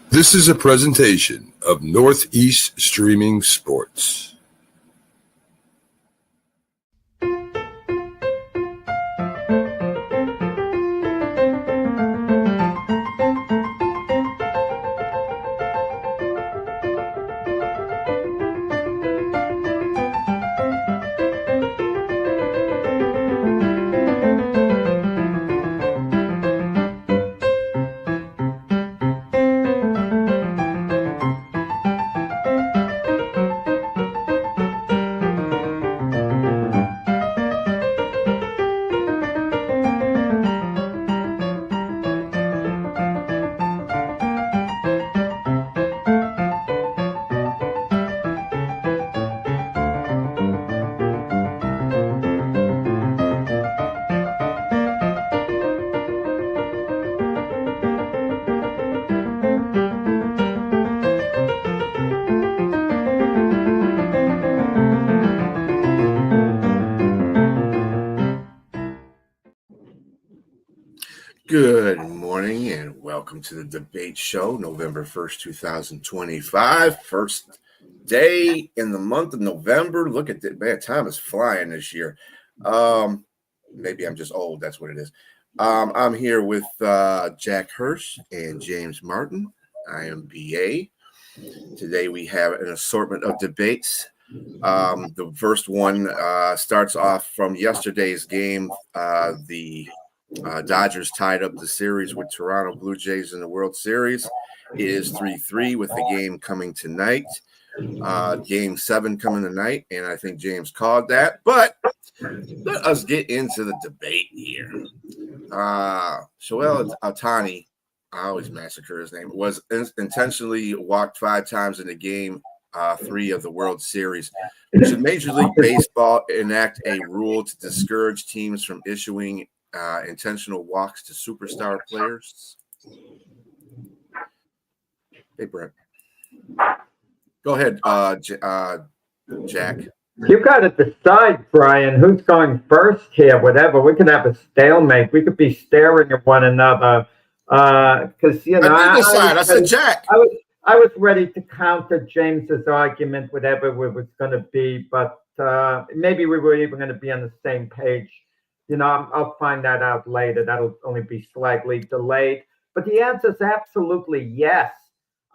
This is a presentation of Northeast Streaming Sports. Good morning and welcome to the debate show, November 1st, 2025. First day in the month of November. Look at that, man, time is flying this year. Maybe I'm just old, that's what it is. I'm here with Jack Hirsch and James Martin. I am BA. Today we have an assortment of debates. The first one starts off from yesterday's game. The Dodgers tied up the series with Toronto Blue Jays in the World Series. It is 3-3 with the game coming tonight. Game 7 coming tonight, and I think James called that. But let us get into the debate here. Shohei Ohtani, I always massacre his name, was intentionally walked 5 times in the game 3 of the World Series. Should Major League Baseball enact a rule to discourage teams from issuing intentional walks to superstar players? Hey, Brent. Go ahead, Jack. You got to decide, Brian, who's going first here, whatever. We could have a stalemate. We could be staring at one another. Because, you know, I did decide. I said Jack. I was ready to counter James's argument, whatever it was going to be, but maybe we were even going to be on the same page. You know, I'll find that out later. That'll only be slightly delayed. But the answer is absolutely yes.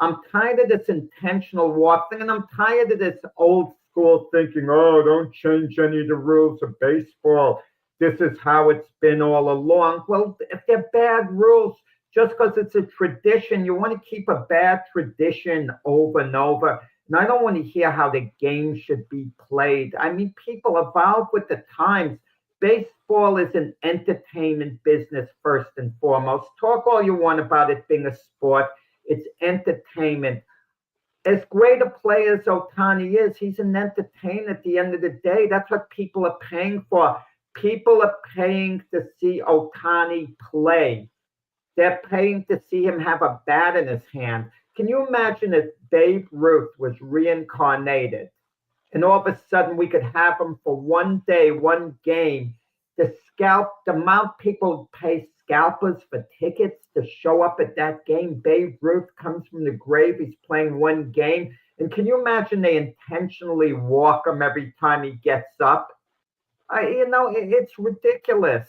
I'm tired of this intentional walk thing, and I'm tired of this old school thinking, oh, don't change any of the rules of baseball. This is how it's been all along. Well, if they're bad rules, just because it's a tradition, you want to keep a bad tradition over and over. And I don't want to hear how the game should be played. I mean, people evolve with the times. Baseball is an entertainment business first and foremost. Talk all you want about it being a sport. It's entertainment. As great a player as Ohtani is, he's an entertainer at the end of the day. That's what people are paying for. People are paying to see Ohtani play. They're paying to see him have a bat in his hand. Can you imagine if Babe Ruth was reincarnated? And all of a sudden we could have him for one day, one game, the amount people pay scalpers for tickets to show up at that game. Babe Ruth comes from the grave. He's playing one game. And can you imagine they intentionally walk him every time he gets up? It's ridiculous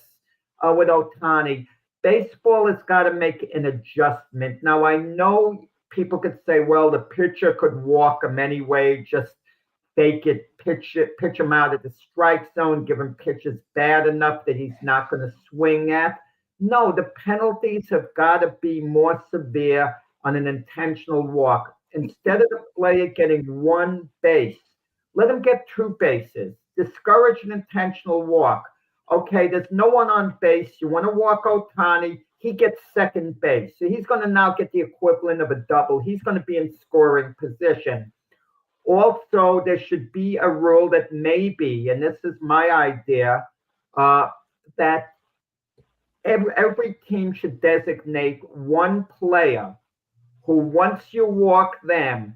with Ohtani. Baseball has got to make an adjustment. Now, I know people could say, well, the pitcher could walk him anyway, just fake it, pitch him out of the strike zone, give him pitches bad enough that he's not going to swing at. No, the penalties have got to be more severe on an intentional walk. Instead of the player getting one base, let him get 2 bases. Discourage an intentional walk. Okay, there's no one on base. You want to walk Ohtani, he gets second base. So he's going to now get the equivalent of a double. He's going to be in scoring position. Also, there should be a rule that maybe, and this is my idea, that every team should designate one player who, once you walk them,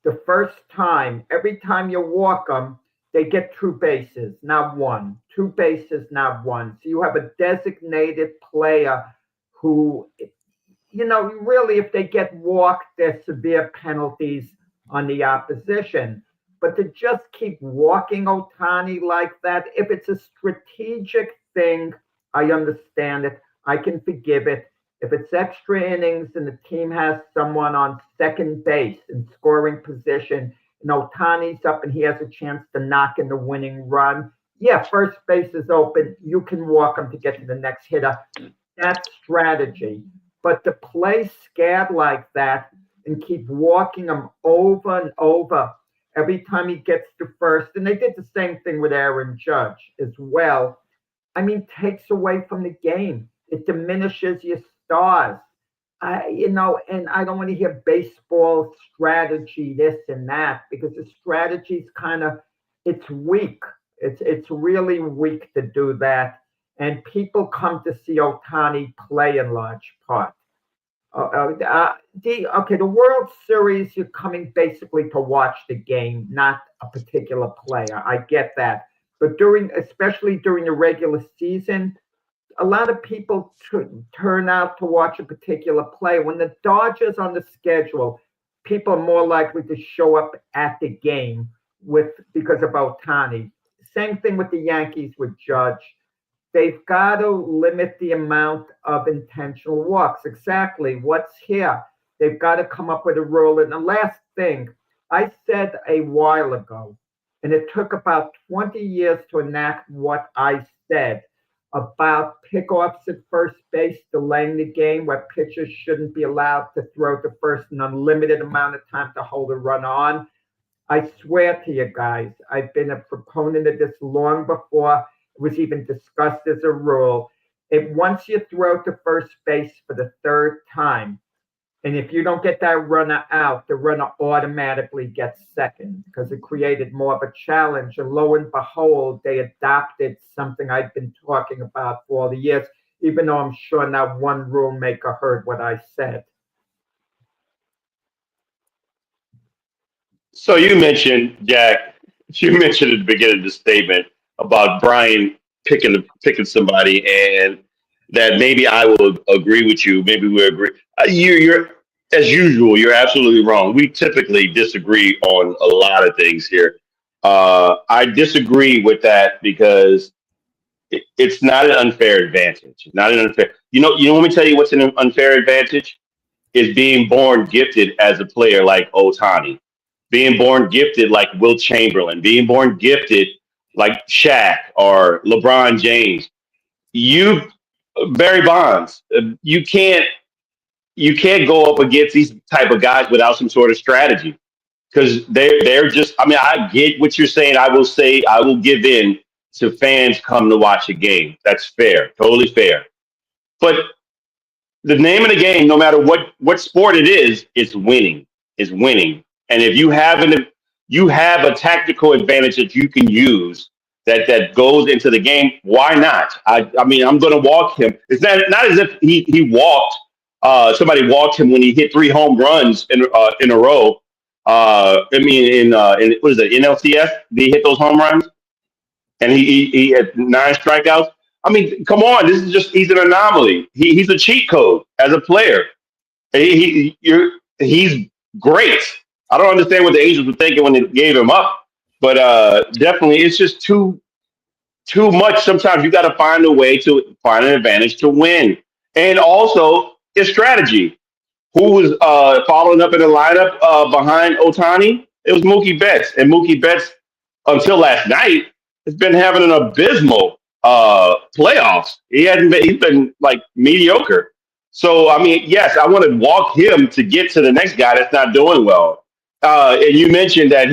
the first time, every time you walk them, they get 2 bases, not 1. 2 bases, not 1. So you have a designated player who really, if they get walked, there's severe penalties on the opposition. But to just keep walking Otani like that, if it's a strategic thing, I understand it. I can forgive it. If it's extra innings and the team has someone on second base in scoring position, and Otani's up and he has a chance to knock in the winning run, yeah, first base is open. You can walk him to get to the next hitter. That's strategy. But to play scared like that and keep walking him over and over every time he gets to first, and they did the same thing with Aaron Judge as well, takes away from the game. It diminishes your stars. And I don't want to hear baseball strategy, this and that, because the strategy is it's weak. It's really weak to do that. And people come to see Otani play in large part. The World Series, you're coming basically to watch the game, not a particular player. I get that. But especially during the regular season, a lot of people turn out to watch a particular player. When the Dodgers on the schedule, people are more likely to show up at the game because of Otani. Same thing with the Yankees with Judge. They've got to limit the amount of intentional walks. Exactly. What's here? They've got to come up with a rule. And the last thing I said a while ago, and it took about 20 years to enact what I said about pickoffs at first base, delaying the game, where pitchers shouldn't be allowed to throw to first an unlimited amount of time to hold a run on. I swear to you guys, I've been a proponent of this long before it was even discussed as a rule. Once you throw to first base for the third time, and if you don't get that runner out, the runner automatically gets second because it created more of a challenge. And lo and behold, they adopted something I've been talking about for all the years, even though I'm sure not one rule maker heard what I said. So you mentioned, Jack, you mentioned at the beginning of the statement about Brian picking somebody, and that maybe I will agree with you. Maybe we agree. You're as usual. You're absolutely wrong. We typically disagree on a lot of things here. I disagree with that because it's not an unfair advantage. Not an unfair. Let me tell you what's an unfair advantage is being born gifted as a player like Otani, being born gifted like Will Chamberlain, being born gifted like Shaq or LeBron James. Barry Bonds, you can't go up against these type of guys without some sort of strategy because they're just. I get what you're saying. I will give in to fans come to watch a game. That's fair, totally fair. But the name of the game, no matter what sport it is, it's winning. Is winning. And if you have a tactical advantage that you can use that goes into the game, why not? I'm going to walk him. It's not as if he walked. Somebody walked him when he hit 3 home runs in a row. In what is it, NLCS? Did he hit those home runs? And he had 9 strikeouts. Come on, he's an anomaly. He's a cheat code as a player. He's great. I don't understand what the Angels were thinking when they gave him up, but definitely it's just too much. Sometimes you got to find a way to find an advantage to win, and also it's strategy. Who was following up in the lineup behind Otani? It was Mookie Betts, and Mookie Betts until last night has been having an abysmal playoffs. He's been like mediocre. So yes, I want to walk him to get to the next guy that's not doing well. And you mentioned that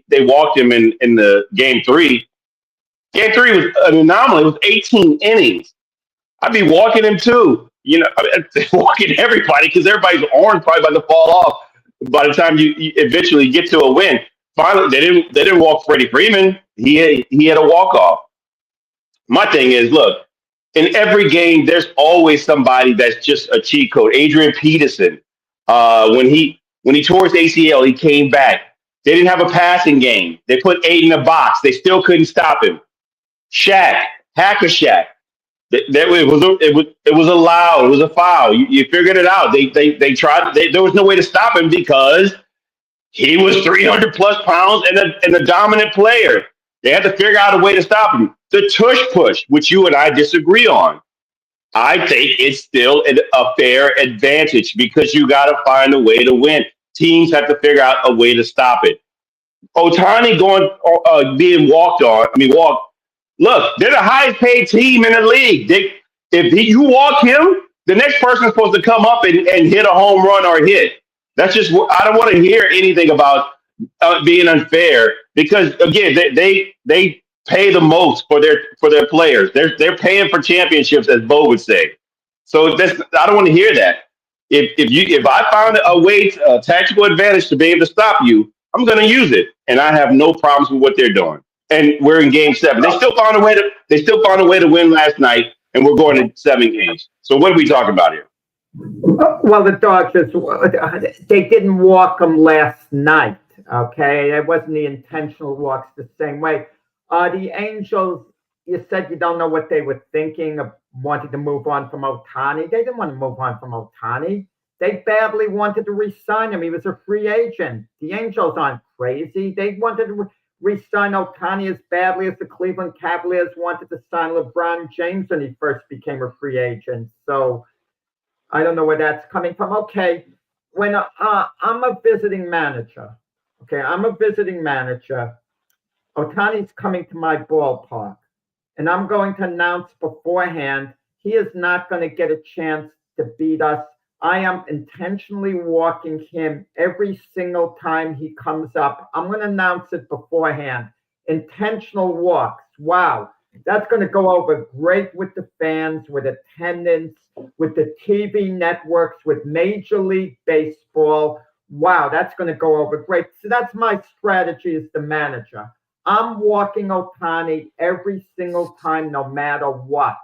they walked him in the game 3. Game 3 was an anomaly. It was 18 innings. I'd be walking him too. Walking everybody because everybody's arm's probably about to fall off by the time you eventually get to a win. Finally, they didn't walk Freddie Freeman. He had a walk off. My thing is, look, in every game, there's always somebody that's just a cheat code. Adrian Peterson, when he tore his ACL, he came back. They didn't have a passing game. They put 8 in the box. They still couldn't stop him. Shaq, Hacker Shaq. It was allowed. It was a foul. You figured it out. They tried. There was no way to stop him because he was 300 plus pounds and a dominant player. They had to figure out a way to stop him. The tush push, which you and I disagree on, I think it's still a fair advantage because you got to find a way to win. Teams have to figure out a way to stop it. Otani being walked on. I mean, walked. Look, they're the highest paid team in the league. You walk him, the next person's supposed to come up and hit a home run or hit. That's just, I don't want to hear anything about being unfair because again, they pay the most for their players. They're paying for championships, as Bo would say. So I don't want to hear that. If I found a tactical advantage to be able to stop you, I'm going to use it, and I have no problems with what they're doing. And we're in Game 7. They still found a way to win last night, and we're going to 7 games. So what are we talking about here? Well, the Dodgers, they didn't walk them last night, okay? It wasn't the intentional walks the same way. The Angels, you said you don't know what they were thinking of wanting to move on from Otani. They didn't want to move on from Otani. They badly wanted to re-sign him. He was a free agent. The Angels aren't crazy. They wanted to re-sign Otani as badly as the Cleveland Cavaliers wanted to sign LeBron James when he first became a free agent. So I don't know where that's coming from. Okay, when I'm a visiting manager, Otani's coming to my ballpark, and I'm going to announce beforehand he is not going to get a chance to beat us. I am intentionally walking him every single time he comes up. I'm going to announce it beforehand. Intentional walks. Wow. That's going to go over great with the fans, with attendance, with the TV networks, with Major League Baseball. Wow, that's going to go over great. So that's my strategy as the manager. I'm walking Otani every single time, no matter what.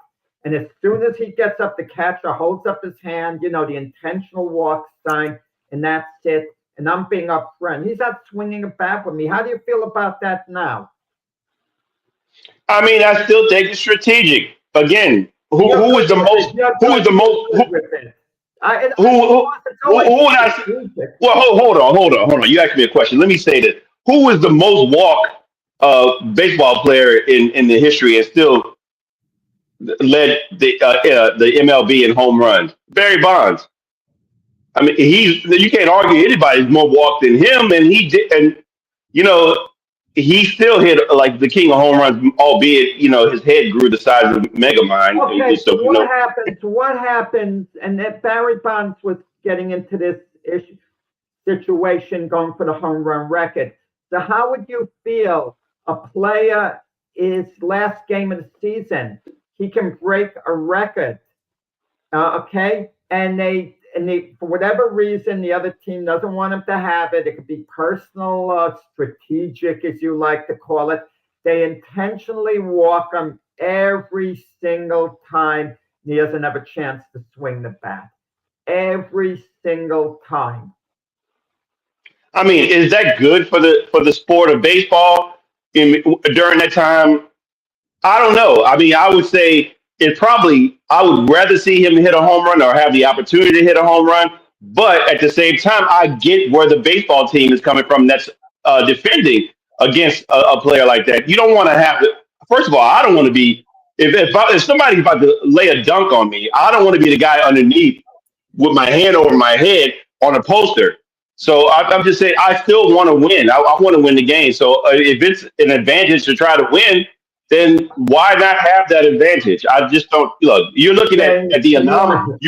And as soon as he gets up, the catcher holds up his hand, the intentional walk sign, and that's it. And I'm being upfront. He's not swinging a bat with me. How do you feel about that now? I mean, I still think it's strategic. Again, who is the most? Who is the most? Who would I say? Well, hold on. You asked me a question. Let me say this: who is the most walk baseball player in the history and still led the MLB in home runs? Barry Bonds. I mean, you can't argue anybody's more walked than him, and he did, and he still hit like the king of home runs, albeit his head grew the size of Megamind. Okay, so what happens? And that Barry Bonds was getting into this situation, going for the home run record. So how would you feel? A player is last game of the season, he can break a record, okay? And they for whatever reason, the other team doesn't want him to have it. It could be personal, strategic, as you like to call it. They intentionally walk him every single time he doesn't have a chance to swing the bat. Every single time. I mean, is that good for the sport of baseball during that time? I don't know. I mean, I would say I would rather see him hit a home run or have the opportunity to hit a home run. But at the same time, I get where the baseball team is coming from that's defending against a player like that. You don't want to have it. First of all, I don't want to be, if somebody's about to lay a dunk on me, I don't want to be the guy underneath with my hand over my head on a poster. So I'm just saying, I still want to win. I want to win the game. So if it's an advantage to try to win, then why not have that advantage? I just don't look. You're looking at the anomaly.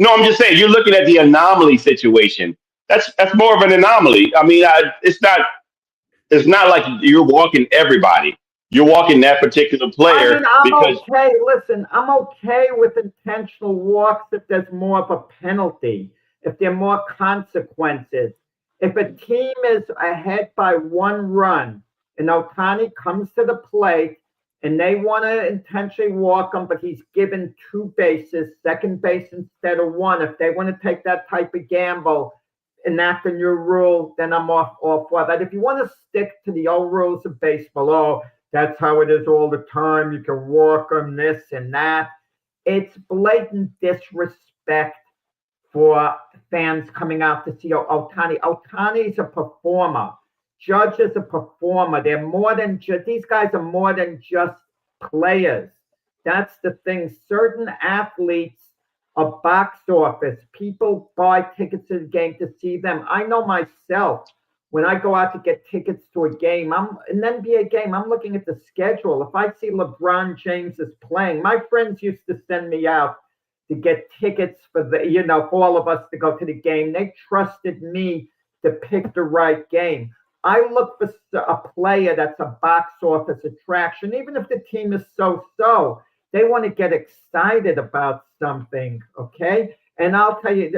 I'm just saying you're looking at the anomaly situation. That's more of an anomaly. I mean, it's not like you're walking everybody. You're walking that particular player. I mean, I'm okay. Listen, I'm okay with intentional walks if there's more of a penalty, if there are more consequences. If a team is ahead by 1 run and Otani comes to the plate and they want to intentionally walk him, but he's given 2 bases, second base instead of 1. If they want to take that type of gamble, enact a new rule, then I'm off for that. If you want to stick to the old rules of baseball, that's how it is all the time. You can walk them, this and that. it's blatant disrespect for fans coming out to see Ohtani. Ohtani's a performer. Judge is a performer. They're more than just, these guys are more than just players. That's the thing. Certain athletes are box office. People buy tickets to the game to see them. I know myself, when I go out to get tickets to a game, an NBA game, I'm looking at the schedule. If I see LeBron James is playing, my friends used to send me out to get tickets for for all of us to go to the game. They trusted me to pick the right game. I look for a player that's a box office attraction, even if the team is so-so. They want to get excited about something, okay? And I'll tell you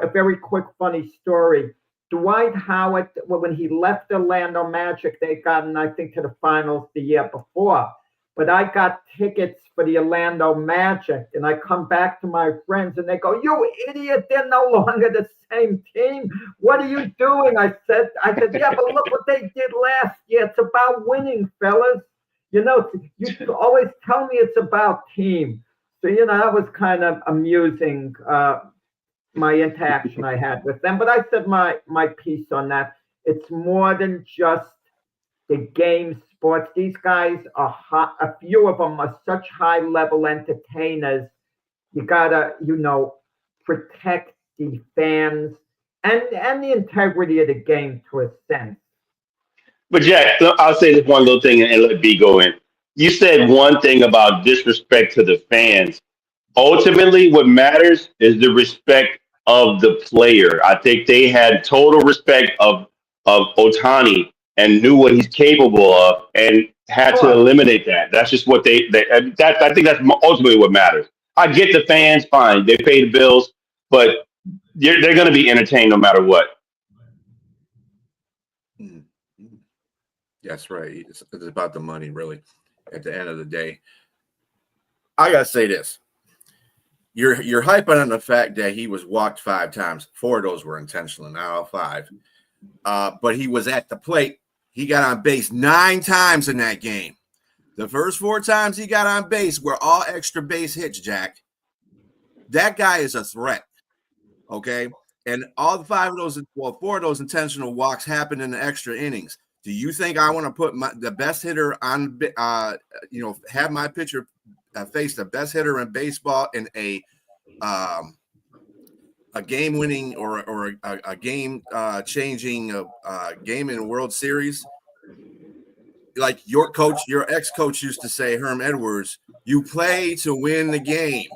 a very quick funny story. Dwight Howard, when he left Orlando Magic, they gotten, I think, to the finals the year before. But I got tickets for the Orlando Magic, and I come back to my friends, and they go, "You idiot! They're no longer the same team. What are you doing?" I said, "Yeah, but look what they did last year. It's about winning, fellas. You always tell me it's about team." So that was kind of amusing. My interaction I had with them, but I said my piece on that. It's more than just the game sports. These guys are a few of them are such high level entertainers. You gotta, protect the fans and the integrity of the game to a sense. But Jack, I'll say this one little thing and let B go in. You said one thing about disrespect to the fans. Ultimately, what matters is the respect of the player. I think they had total respect of Ohtani and knew what he's capable of and had to eliminate that. That's just what I think that's ultimately what matters. I get the fans, fine, they pay the bills, but they're going to be entertained no matter what. That's right. It's about the money, really. At the end of the day, I gotta say this. You're hyping on the fact that he was walked 5 times. 4 of those were intentional, not all 5. But he was at the plate. He got on base 9 times in that game. The first 4 times he got on base were all extra base hits, Jack. That guy is a threat, okay? And all 4 of those intentional walks happened in the extra innings. Do you think I want to put the best hitter on, have my pitcher face the best hitter in baseball in a game-winning or a game-changing game in a World Series? Like your ex-coach used to say, Herm Edwards, you play to win the game.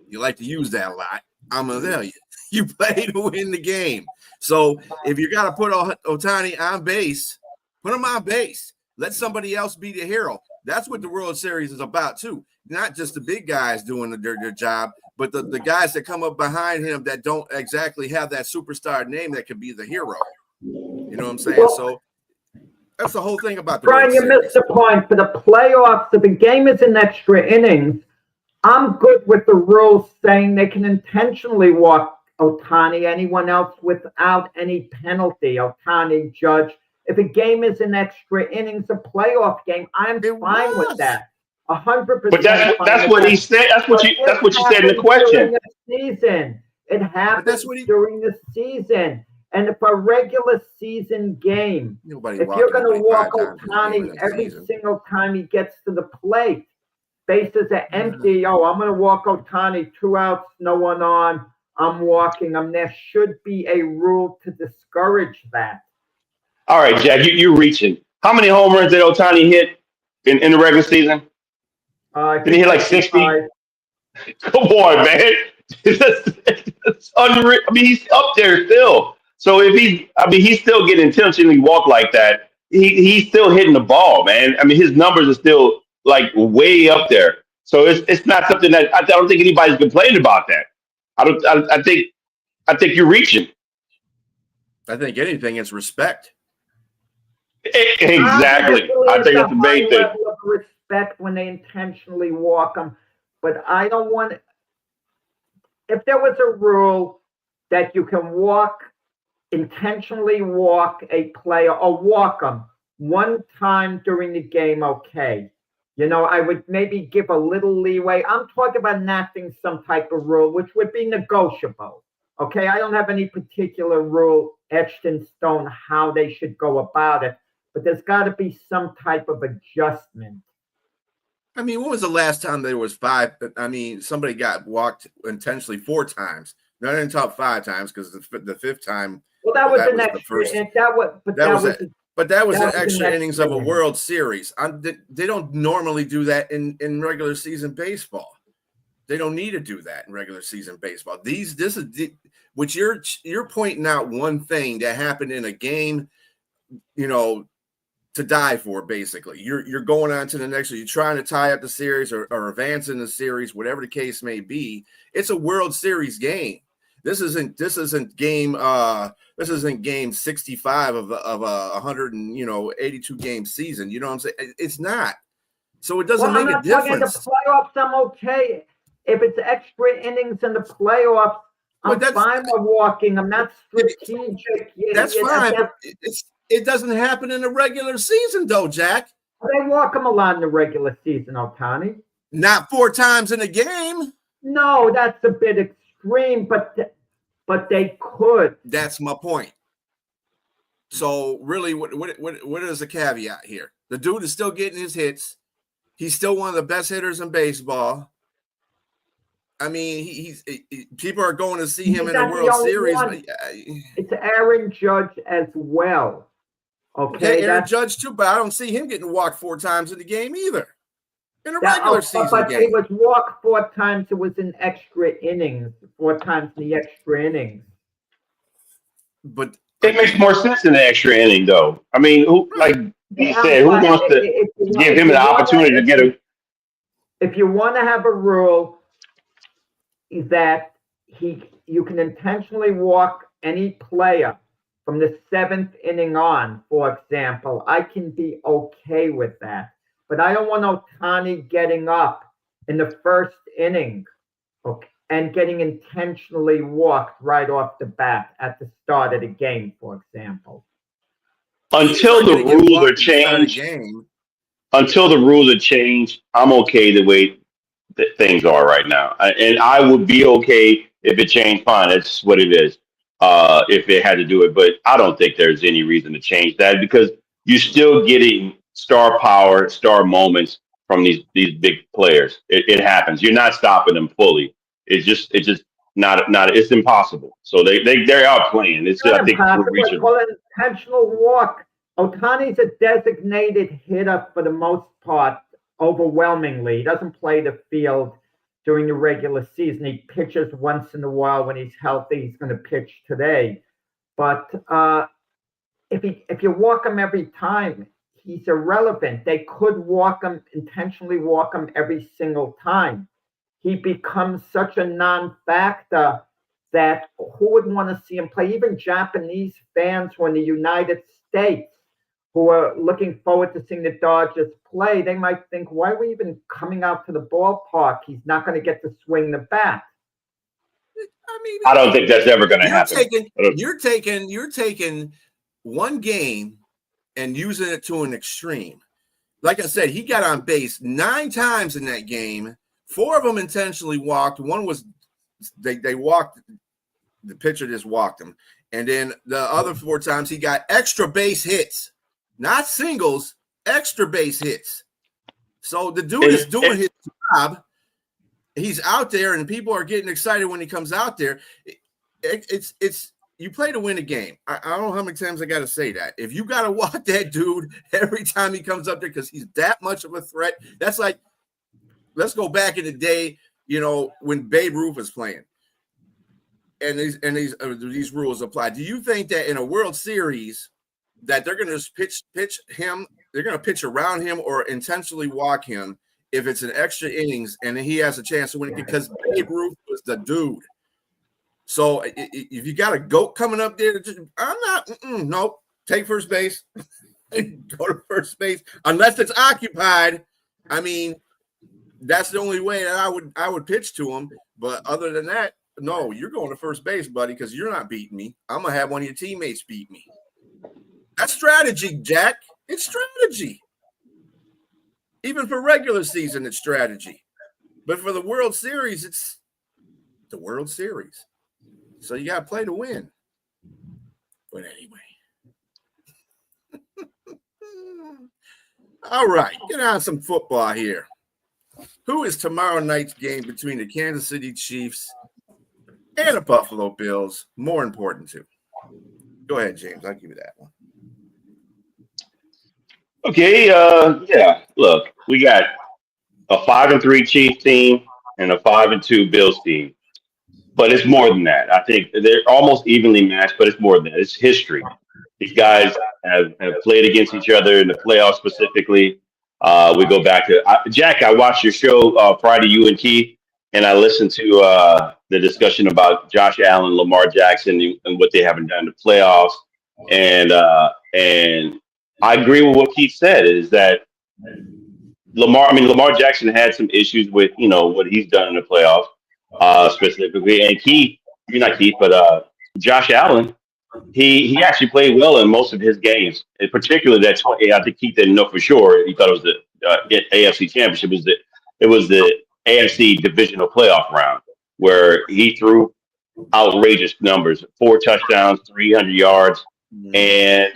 You like to use that a lot. I'm going to tell you. You play to win the game. So if you got to put Ohtani on base, put him on base. Let somebody else be the hero. That's what the World Series is about, too. Not just the big guys doing their job, but the guys that come up behind him that don't exactly have that superstar name that could be the hero. You know what I'm saying? So that's the whole thing about the Brian, you missed the point. For the playoffs, if the game is in extra innings, I'm good with the rules saying they can intentionally walk Ohtani, anyone else without any penalty. Ohtani, Judge. If a game is in extra innings, a playoff game, I'm fine with that. 100%. But that's what he said. That's what you said in the question. It happens during the season. And if a regular season game, if you're going to walk Ohtani every single time he gets to the plate, bases are empty. Oh, I'm going to walk Ohtani, 2 outs, no one on. I'm walking him. There should be a rule to discourage that. All right, Jack, you're reaching. How many home runs did Ohtani hit in the regular season? Did he hit like 60? Come on, man. It's unreal. I mean, he's up there still. So if he's still getting intentionally walked like that. He's still hitting the ball, man. I mean, his numbers are still like way up there. So it's not something that I don't think anybody's complaining about that. I think you're reaching. I think anything is respect. Exactly. I think it's the main thing. Level of respect when they intentionally walk them, but I don't want. If there was a rule that you can intentionally walk a player or walk them one time during the game, okay. I would maybe give a little leeway. I'm talking about enacting some type of rule, which would be negotiable. Okay, I don't have any particular rule etched in stone how they should go about it, but there's got to be some type of adjustment. I mean, when was the last time there was 5? I mean, somebody got walked intentionally 4 times. No, I didn't talk 5 times because the 5th time. Well, that was that an was the extra. first. That was, but that was. But that was That an was an extra extra innings of a inning. World Series. They don't normally do that in regular season baseball. They don't need to do that in regular season baseball. This is which you're pointing out one thing that happened in a game, to die for. Basically, you're going on to the next. You're trying to tie up the series or advance in the series, whatever the case may be. It's a World Series game. This isn't game 65 of a 182 game season. You know what I'm saying? It's not. So it doesn't make a difference. The playoffs, I'm okay. If it's extra innings in the playoffs, I'm fine with walking. I'm not strategic. That's fine. It doesn't happen in the regular season, though, Jack. They walk them a lot in the regular season, Ohtani. Not 4 times in a game. No, that's a bit extreme, but they could. That's my point. So really, what is the caveat here? The dude is still getting his hits. He's still one of the best hitters in baseball. I mean, people are going to see him in a World Series. It's Aaron Judge as well. Okay, Aaron Judge too, but I don't see him getting walked 4 times in the game either. In a regular season but game. It was walked 4 times. It was in extra innings. 4 times in the extra innings. But it makes more sense in the extra inning, though. I mean, who wants to give him an opportunity to get a? If you want to have a rule that you can intentionally walk any player from the 7th inning on, for example, I can be okay with that. But I don't want Ohtani getting up in the 1st inning, and getting intentionally walked right off the bat at the start of the game, for example. Until the rules are changed, I'm okay the way that things are right now. And I would be okay if it changed. Fine, that's what it is. If it had to do it, but I don't think there's any reason to change that because you're still getting star power, star moments from these big players. It happens. You're not stopping them fully. It's just not. It's impossible. So they are playing. It's I think we're reaching. Well, intentional walk. Ohtani's a designated hitter for the most part. Overwhelmingly, he doesn't play the field during the regular season. He pitches once in a while when he's healthy. He's going to pitch today, but if you walk him every time, he's irrelevant. They could intentionally walk him every single time. He becomes such a non-factor that who would want to see him play? Even Japanese fans who are in the United States who are looking forward to seeing the Dodgers play, they might think, why are we even coming out to the ballpark? He's not going to get to swing the bat. I mean, I don't think that's ever going to happen. You're taking one game and using it to an extreme. Like I said, he got on base 9 times in that game. 4 of them intentionally walked. One was they walked. The pitcher just walked him. And then the other 4 times he got extra base hits. Not singles, extra base hits. So the dude is doing his job. He's out there, and people are getting excited when he comes out there. It's you play to win a game. I don't know how many times I got to say that. If you got to walk that dude every time he comes up there because he's that much of a threat, that's like, let's go back in the day, when Babe Ruth was playing, and these rules apply. Do you think that in a World Series that they're going to just pitch him, they're going to pitch around him or intentionally walk him if it's an extra innings and he has a chance to win it because Babe Ruth was the dude? So if you got a GOAT coming up there, I'm not, nope, take first base, go to first base, unless it's occupied. I mean, that's the only way that I would pitch to him. But other than that, no, you're going to first base, buddy, because you're not beating me. I'm going to have one of your teammates beat me. That's strategy, Jack. It's strategy. Even for regular season, it's strategy. But for the World Series, it's the World Series. So you got to play to win. But anyway. All right, get on some football here. Who is tomorrow night's game between the Kansas City Chiefs and the Buffalo Bills more important to? Go ahead, James. I'll give you that one. Okay, yeah. Look, we got a 5-3 Chiefs team and a 5-2 Bills team, but it's more than that. I think they're almost evenly matched, but it's more than that. It's history. These guys have played against each other in the playoffs specifically. We go back to Jack. I watched your show Friday, you and Keith, and I listened to the discussion about Josh Allen, Lamar Jackson, and what they haven't done in the playoffs. And I agree with what Keith said. Is that Lamar Jackson had some issues with what he's done in the playoffs specifically, and Josh Allen. He actually played well in most of his games, in particular that 20. I think Keith didn't know for sure. He thought it was the AFC Championship. It was the AFC Divisional Playoff round where he threw outrageous numbers: 4 touchdowns, 300 yards, and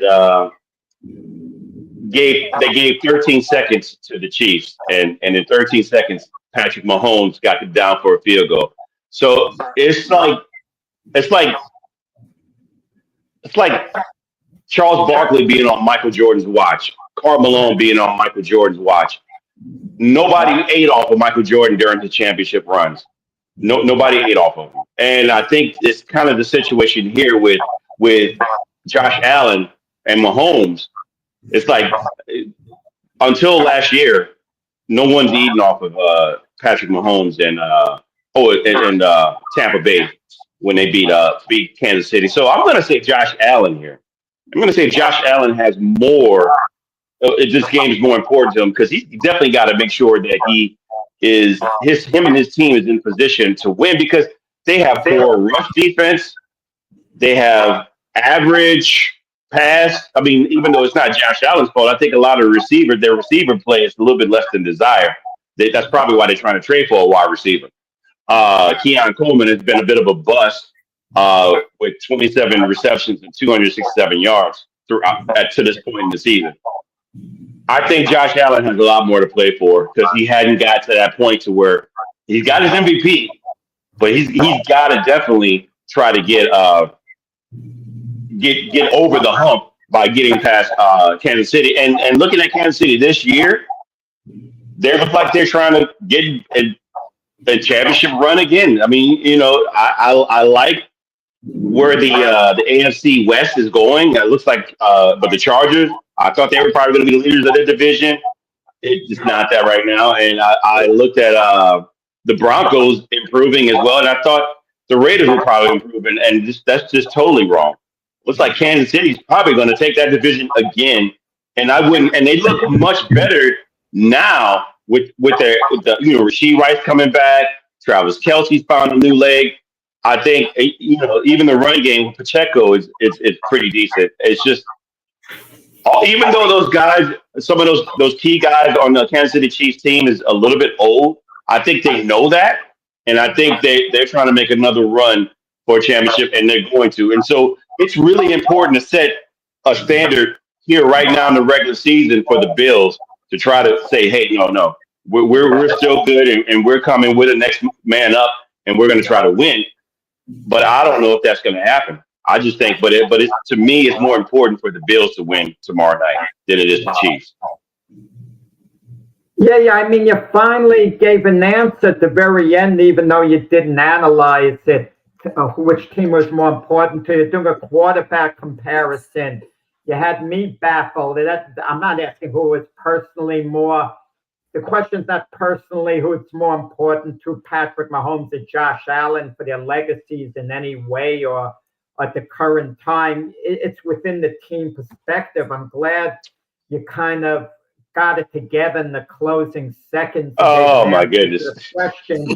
they gave 13 seconds to the Chiefs, and in 13 seconds, Patrick Mahomes got them down for a field goal. So it's like Charles Barkley being on Michael Jordan's watch, Karl Malone being on Michael Jordan's watch. Nobody ate off of Michael Jordan during the championship runs. Nobody ate off of him. And I think it's kind of the situation here with Josh Allen and Mahomes. It's like until last year, no one's eaten off of Patrick Mahomes and Tampa Bay when they beat Kansas City. So I'm going to say Josh Allen here. I'm going to say Josh Allen has more. This game is more important to him because he's definitely got to make sure that him and his team is in position to win because they have poor rush defense. They have average pass. I mean, even though it's not Josh Allen's fault, I think a lot of their receiver play is a little bit less than desired. That's probably why they're trying to trade for a wide receiver. Keon Coleman has been a bit of a bust with 27 receptions and 267 yards to this point in the season. I think Josh Allen has a lot more to play for because he hadn't got to that point to where he's got his MVP, but he's got to definitely try to get over the hump by getting past Kansas City. And looking at Kansas City this year, they look like they're trying to get a championship run again. I mean, I like where the AFC West is going. It looks like, but the Chargers, I thought they were probably going to be the leaders of their division. It's just not that right now. And I looked at the Broncos improving as well, and I thought the Raiders were probably improving, and that's just totally wrong. Looks like Kansas City's probably going to take that division again, and they look much better now with Rashee Rice coming back. Travis Kelce's found a new leg. I think even the run game with Pacheco is pretty decent. It's just even though those guys, some of those key guys on the Kansas City Chiefs team is a little bit old, I think they know that, and I think they're trying to make another run for a championship, and they're going to. And so it's really important to set a standard here right now in the regular season for the Bills to try to say, hey, no, we're still good, and we're coming with the next man up, and we're going to try to win. But I don't know if that's going to happen. I just think, to me, it's more important for the Bills to win tomorrow night than it is the Chiefs. Yeah. I mean, you finally gave an answer at the very end, even though you didn't analyze it, which team was more important to you. Doing a quarterback comparison, you had me baffled. I'm not asking who was personally more. The question's not personally who's more important to Patrick Mahomes or Josh Allen for their legacies in any way or at the current time. It's within the team perspective. I'm glad you kind of got it together in the closing seconds. Oh, my goodness. The question,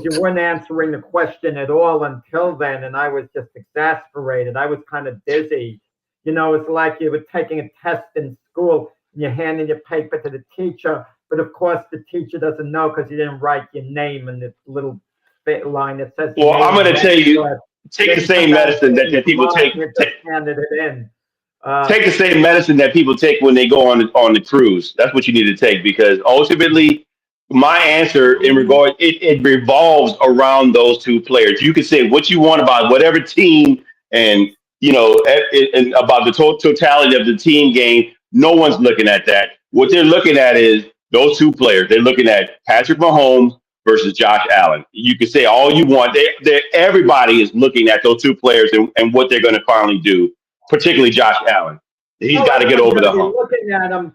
you weren't answering the question at all until then, and I was just exasperated. I was kind of dizzy. It's like you were taking a test in school, and you're handing your paper to the teacher, but of course the teacher doesn't know because you didn't write your name in the little bit line that says. Well, I'm going to tell you, take the same medicine that people take. Just handed it in. Take the same medicine that people take when they go on the cruise. That's what you need to take, because ultimately, my answer in regard it revolves around those two players. You can say what you want about whatever team, and and about the totality of the team game. No one's looking at that. What they're looking at is those two players. They're looking at Patrick Mahomes versus Josh Allen. You can say all you want. Everybody is looking at those two players and what they're going to finally do. Particularly Josh Allen. He's got to get over the hump. Looking at him,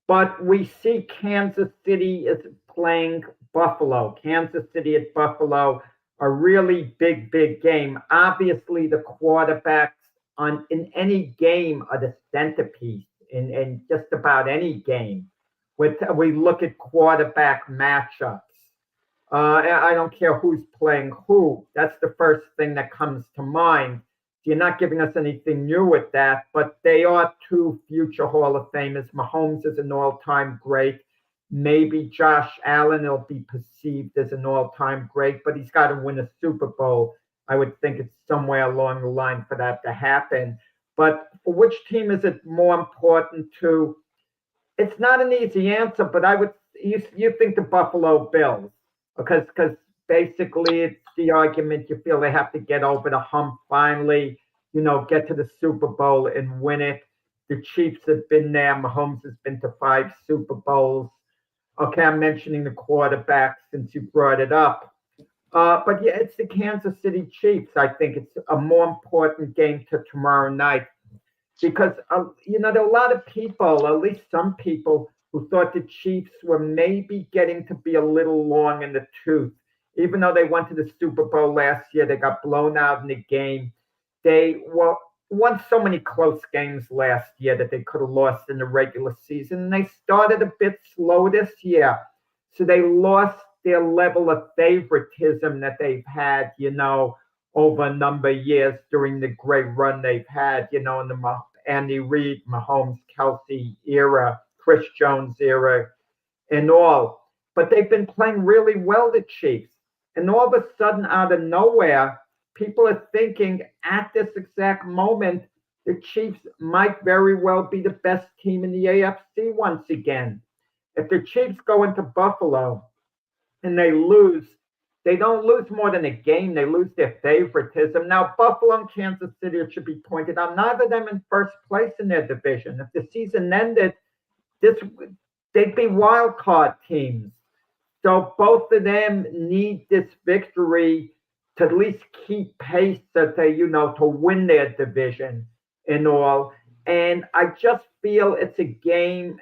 but we see Kansas City is playing Buffalo. Kansas City at Buffalo, a really big game. Obviously, the quarterbacks in any game are the centerpiece in just about any game. We look at quarterback matchups. I don't care who's playing who. That's the first thing that comes to mind. You're not giving us anything new with that, but they are two future Hall of Famers. Mahomes is an all-time great. Maybe Josh Allen will be perceived as an all-time great, but he's got to win a Super Bowl. I would think it's somewhere along the line for that to happen. But for which team is it more important to? It's not an easy answer, but you think the Buffalo Bills, because basically it's the argument you feel they have to get over the hump finally, get to the Super Bowl and win it. The Chiefs have been there. Mahomes has been to 5 Super Bowls. Okay, I'm mentioning the quarterback since you brought it up. But yeah, it's the Kansas City Chiefs. I think it's a more important game to tomorrow night because, there are a lot of people, at least some people, who thought the Chiefs were maybe getting to be a little long in the tooth. Even though they went to the Super Bowl last year, they got blown out in the game. They won so many close games last year that they could have lost in the regular season. And they started a bit slow this year. So they lost their level of favoritism that they've had, over a number of years during the great run they've had, in the Andy Reid, Mahomes, Kelsey era, Chris Jones era, and all. But they've been playing really well, the Chiefs. And all of a sudden, out of nowhere, people are thinking at this exact moment, the Chiefs might very well be the best team in the AFC once again. If the Chiefs go into Buffalo and they lose, they don't lose more than a game. They lose their favoritism. Now, Buffalo and Kansas City, it should be pointed out, neither of them in first place in their division. If the season ended, they'd be wild card teams. So both of them need this victory to at least keep pace to win their division and all. And I just feel it's a game,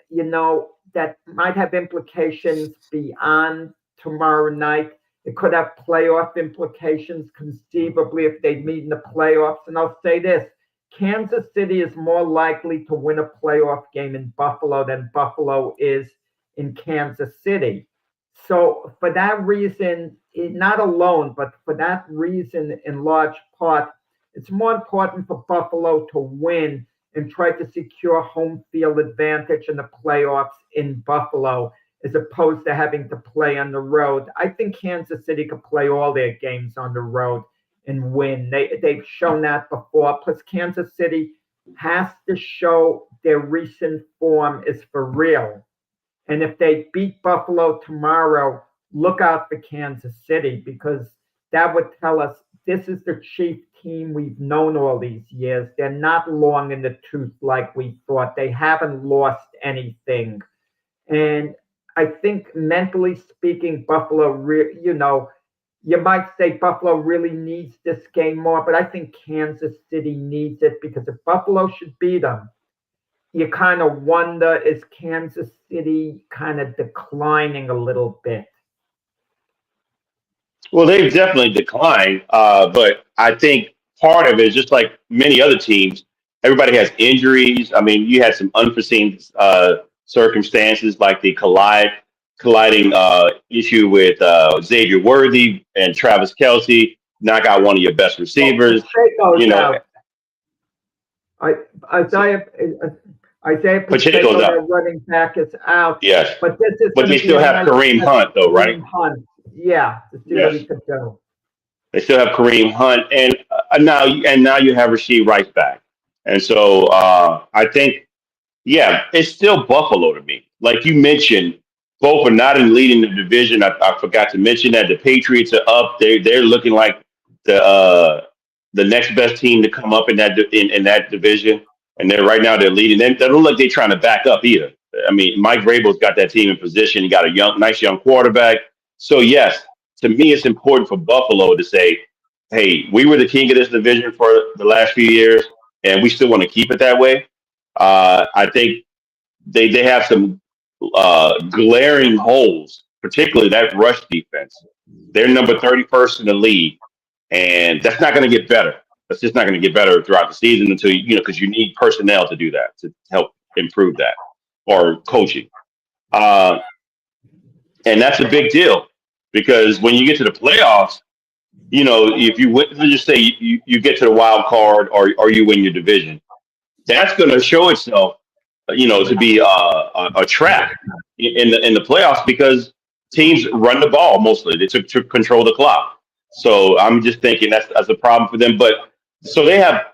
that might have implications beyond tomorrow night. It could have playoff implications conceivably if they meet in the playoffs. And I'll say this, Kansas City is more likely to win a playoff game in Buffalo than Buffalo is in Kansas City. So for that reason, not alone, but for that reason, in large part, it's more important for Buffalo to win and try to secure home field advantage in the playoffs in Buffalo, as opposed to having to play on the road. I think Kansas City could play all their games on the road and win. They've shown that before. Plus, Kansas City has to show their recent form is for real. And if they beat Buffalo tomorrow, look out for Kansas City, because that would tell us this is the Chief team we've known all these years. They're not long in the tooth like we thought. They haven't lost anything. And I think mentally speaking, Buffalo, you might say Buffalo really needs this game more, but I think Kansas City needs it, because if Buffalo should beat them, you kind of wonder, is Kansas City kind of declining a little bit? Well, they've definitely declined, but I think part of it is just like many other teams. Everybody has injuries. I mean, you had some unforeseen circumstances, like the colliding issue with Xavier Worthy and Travis Kelce, knock out one of your best receivers. Isaiah Pacheco's Pacheco, their out. running back, is out. Yes. But this is But going they to be still a have nice Kareem test Hunt, for though, right? Kareem Hunt. Yeah, to see what he Yes. could do. They still have Kareem Hunt, and now you have Rasheed Rice back, and so I think, yeah, it's still Buffalo to me. Like you mentioned, both are not in leading the division. I forgot to mention that the Patriots are up. They're looking like the next best team to come up in in that division, and they're leading. They don't look like they're trying to back up either. I mean, Mike Vrabel's got that team in position. He got a nice young quarterback. So yes, to me, it's important for Buffalo to say, "Hey, we were the king of this division for the last few years, and we still want to keep it that way." I think they have some glaring holes, particularly that rush defense. They're number 31st in the league, and that's not going to get better. That's just not going to get better throughout the season until because you need personnel to do that to help improve that or coaching. Uh, and that's a big deal because when you get to the playoffs, if you win, let's just say you get to the wild card or you win your division, that's going to show itself, to be a trap in the playoffs because teams run the ball mostly. They to control the clock. So I'm just thinking that's a problem for them. But so they have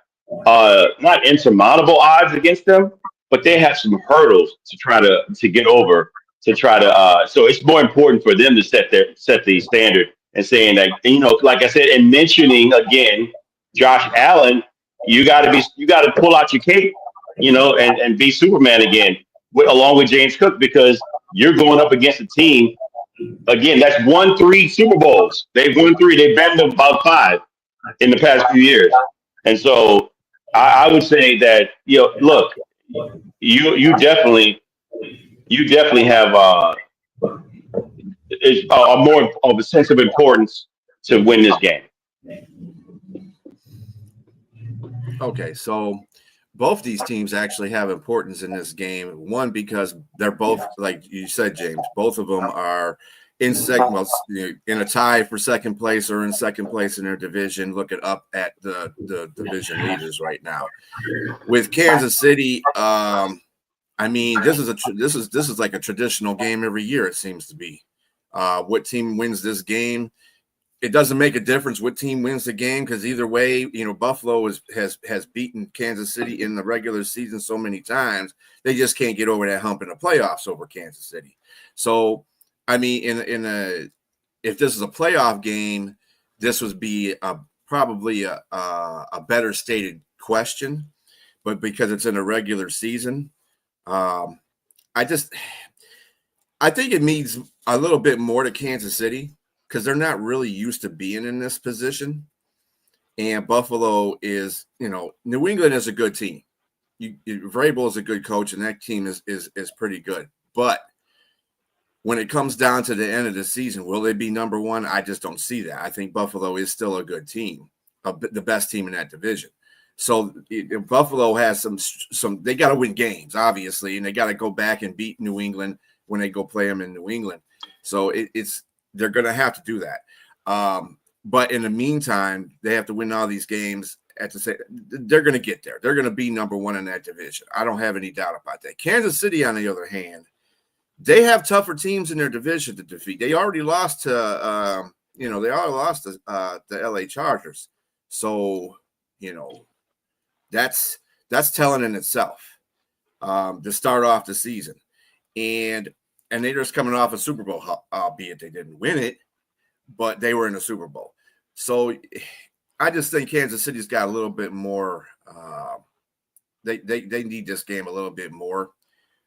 not insurmountable odds against them, but they have some hurdles to try to get over to try to. So it's more important for them to set the standard and saying that like I said, and mentioning again, Josh Allen, you got to pull out your cape, and be Superman again, along with James Cook, because you're going up against a team again that's won 3 Super Bowls. They've won 3. They've been to about 5 in the past few years, and so I would say that look, you definitely have a more of a sense of importance to win this game. Okay, so both these teams actually have importance in this game. One, because they're both, like you said, James, both of them are in in a tie for second place or in second place in their division, looking up at the division leaders right now. With Kansas City, I mean, this is like a traditional game every year. It seems to be. What team wins this game? It doesn't make a difference what team wins the game because either way, Buffalo has beaten Kansas City in the regular season so many times they just can't get over that hump in the playoffs over Kansas City. So, I mean, if this is a playoff game, this would be probably a better stated question, but because it's in a regular season, I think it means a little bit more to Kansas City because they're not really used to being in this position. And Buffalo is, New England is a good team. Vrabel is a good coach, and that team is pretty good. But when it comes down to the end of the season, will they be number one? I just don't see that. I think Buffalo is still a good team, the best team in that division. So Buffalo has some. They got to win games, obviously, and they got to go back and beat New England when they go play them in New England. So they're going to have to do that. But in the meantime, they have to win all these games. They're going to get there. They're going to be number one in that division. I don't have any doubt about that. Kansas City, on the other hand, they have tougher teams in their division to defeat. They already lost to, the LA Chargers. So, that's telling in itself to start off the season. And they're just coming off a Super Bowl, albeit they didn't win it, but they were in a Super Bowl. So I just think Kansas City's got a little bit more. They need this game a little bit more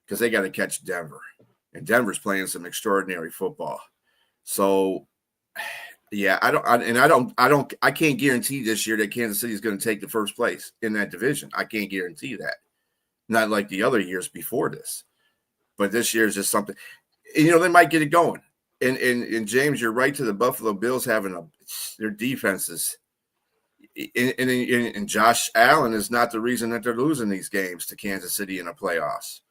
because they got to catch Denver, and Denver's playing some extraordinary football. So yeah, I can't guarantee this year that Kansas City is going to take the first place in that division. I can't guarantee that. Not like the other years before this. But this year is just something, they might get it going. And James, you're right to the Buffalo Bills having their defenses. And Josh Allen is not the reason that they're losing these games to Kansas City in the playoffs.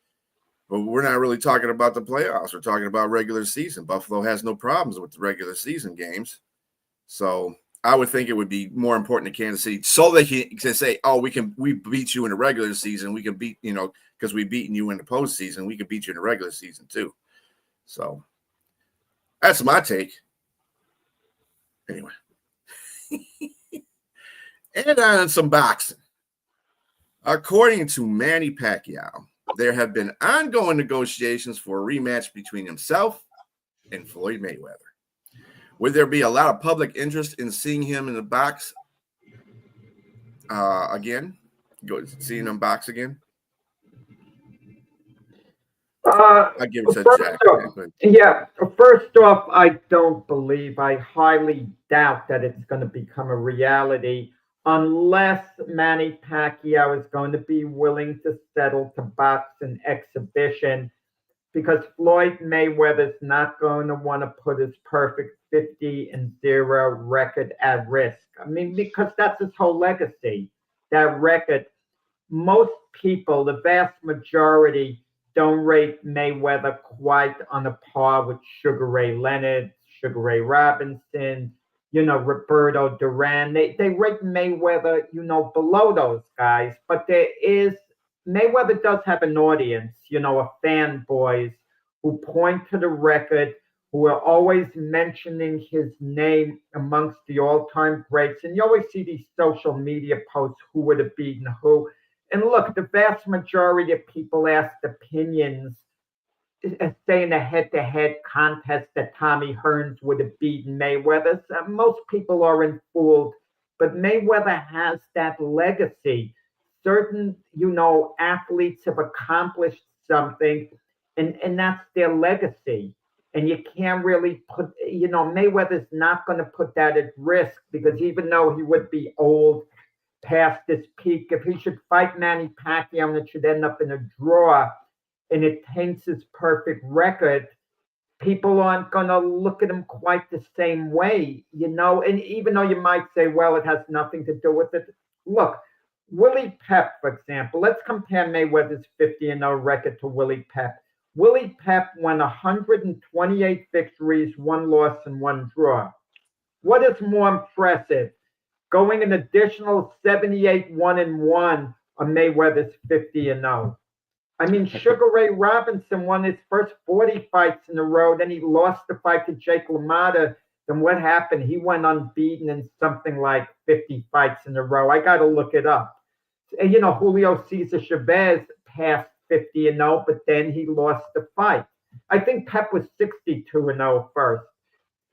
But we're not really talking about the playoffs. We're talking about regular season. Buffalo has no problems with the regular season games. So I would think it would be more important to Kansas City so they can say, "Oh, we beat you in the regular season. We can beat because we've beaten you in the postseason. We can beat you in the regular season too." So that's my take. Anyway, and on some boxing. According to Manny Pacquiao, there have been ongoing negotiations for a rematch between himself and Floyd Mayweather. Would there be a lot of public interest in seeing him in the box again? Seeing him box again? I give it to Jack. Yeah, first off, I highly doubt that it's going to become a reality unless Manny Pacquiao is going to be willing to settle to box an exhibition, because Floyd Mayweather's not going to want to put his perfect 50-0 record at risk. I mean, because that's his whole legacy, that record. Most people, the vast majority, don't rate Mayweather quite on a par with Sugar Ray Leonard, Sugar Ray Robinson, Roberto Duran. They rate Mayweather, below those guys. But Mayweather does have an audience, of fanboys who point to the record, who are always mentioning his name amongst the all-time greats. And you always see these social media posts, who would have beaten who. And look, the vast majority of people asked opinions, say in a head-to-head contest that Tommy Hearns would have beaten Mayweather. So most people aren't fooled, but Mayweather has that legacy. Certain, athletes have accomplished something, and that's their legacy. And you can't really put, Mayweather's not going to put that at risk, because even though he would be old, past this peak, if he should fight Manny Pacquiao and it should end up in a draw and it taints his perfect record, people aren't going to look at him quite the same way, and even though you might say, well, it has nothing to do with it. Look, Willie Pep, for example, let's compare Mayweather's 50-0 record to Willie Pep. Willie Pep won 128 victories, 1 loss, and 1 draw. What is more impressive? Going an additional 78 1-1 on Mayweather's 50-0. I mean, Sugar Ray Robinson won his first 40 fights in a row. Then he lost the fight to Jake LaMotta. Then what happened? He went unbeaten in something like 50 fights in a row. I got to look it up. And, Julio Cesar Chavez passed 50-0, but then he lost the fight. I think Pep was 62-0 first.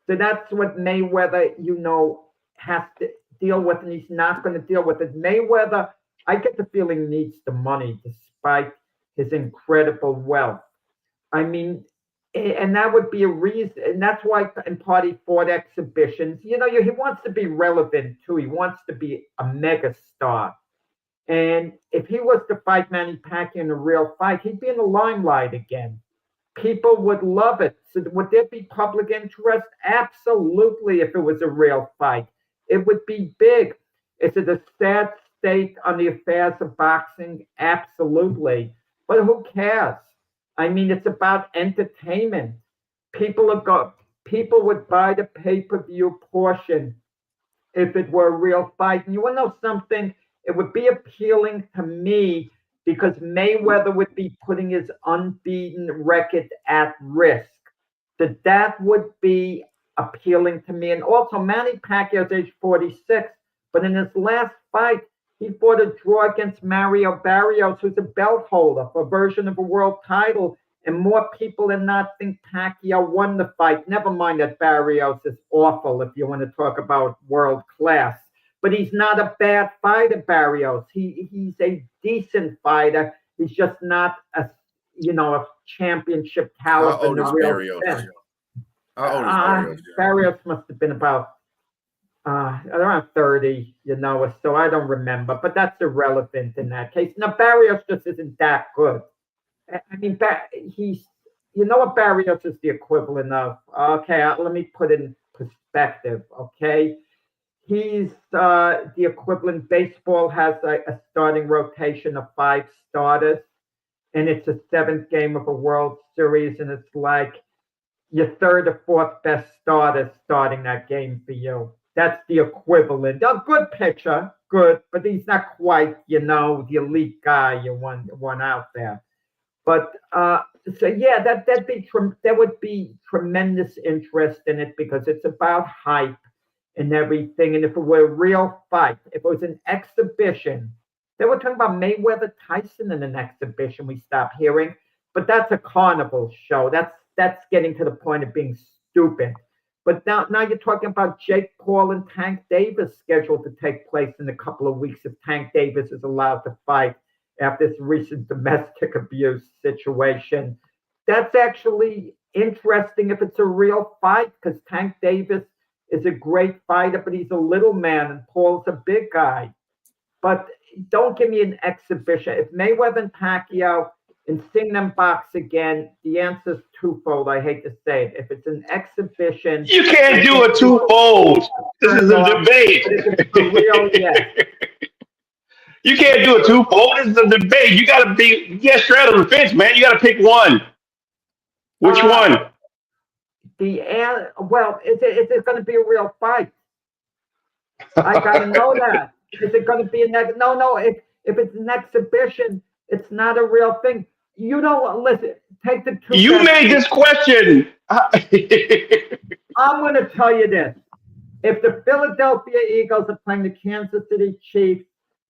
So that's what Mayweather, has to deal with, and he's not going to deal with it. Mayweather, I get the feeling, needs the money despite his incredible wealth. I mean, and that would be a reason, and that's why in part he fought exhibitions. He wants to be relevant too. He wants to be a mega star. And if he was to fight Manny Pacquiao in a real fight, he'd be in the limelight again. People would love it. So would there be public interest? Absolutely, if it was a real fight. It would be big. Is it a sad state on the affairs of boxing? Absolutely. But who cares? I mean, it's about entertainment. People would buy the pay-per-view portion if it were a real fight. And you want to know something? It would be appealing to me because Mayweather would be putting his unbeaten record at risk. That would be appealing to me. And also, Manny Pacquiao's age 46, but in his last fight, he fought a draw against Mario Barrios, who's a belt holder for a version of a world title. And more people than not think Pacquiao won the fight. Never mind that Barrios is awful if you want to talk about world class. But he's not a bad fighter, Barrios. He's a decent fighter. He's just not a championship caliber. How old is Barrios? Barrios must have been about around 30, so I don't remember. But that's irrelevant in that case. Now, Barrios just isn't that good. I mean, what Barrios is the equivalent of? Okay, let me put it in perspective, okay? He's the equivalent. Baseball has a starting rotation of 5 starters, and it's a 7th game of a World Series, and it's like your 3rd or 4th best starter starting that game for you. That's the equivalent. A good pitcher, good, but he's not quite, the elite guy you want out there. But so yeah, there would be tremendous interest in it because it's about hype and everything. And if it were a real fight, if it was an exhibition, they were talking about Mayweather Tyson in an exhibition. We stopped hearing, but that's a carnival show. That's getting to the point of being stupid. But now you're talking about Jake Paul and Tank Davis scheduled to take place in a couple of weeks if Tank Davis is allowed to fight after this recent domestic abuse situation. That's actually interesting if it's a real fight because Tank Davis is a great fighter, but he's a little man and Paul's a big guy. But don't give me an exhibition. If Mayweather and Pacquiao and seeing them box again, the answer is twofold. I hate to say it. If it's an exhibition, you can't do a twofold. This is a debate. Real, yes. You can't do a twofold. This is a debate. You got to be straight on the fence, man. You got to pick one. Which one? Well, is it going to be a real fight? I got to know that. Is it going to be no? If it's an exhibition, it's not a real thing. You don't listen. Take the two. You made this question. I'm going to tell you this: if the Philadelphia Eagles are playing the Kansas City Chiefs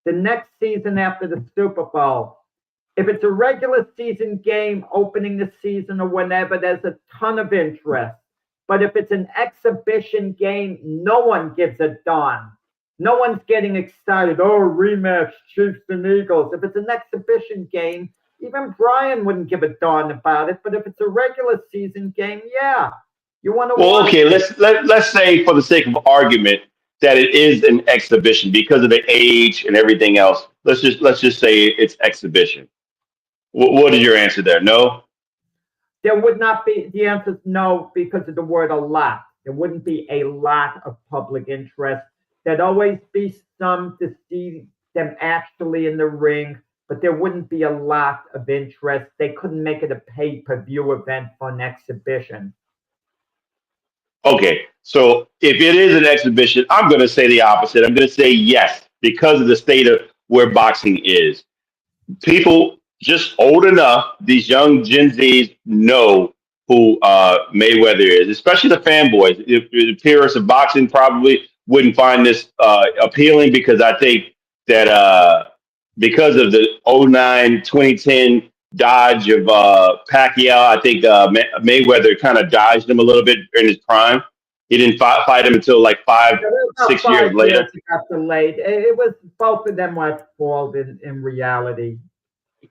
the next season after the Super Bowl, if it's a regular season game opening the season or whenever, there's a ton of interest. But if it's an exhibition game, no one gives a darn. No one's getting excited. Oh, rematch, Chiefs and Eagles. If it's an exhibition game, even Brian wouldn't give a darn about it. But if it's a regular season game, yeah, you want to. Well, okay, let's say for the sake of argument that it is an exhibition because of the age and everything else. Let's just say it's exhibition. What is your answer there? No? There would not be. The answer is no because of the word a lot. There wouldn't be a lot of public interest. There'd always be some to see them actually in the ring, but there wouldn't be a lot of interest. They couldn't make it a pay-per-view event for an exhibition. Okay, so if it is an exhibition, I'm going to say the opposite. I'm going to say yes because of the state of where boxing is. People just old enough, these young Gen Zs know who Mayweather is, especially the fanboys. The purists of boxing probably wouldn't find this appealing because I think that because of the 2009, 2010 dodge of Pacquiao, I think Mayweather kind of dodged him a little bit in his prime. He didn't fight him until like 6 years later. It got delayed. It was both of them were at fault in reality.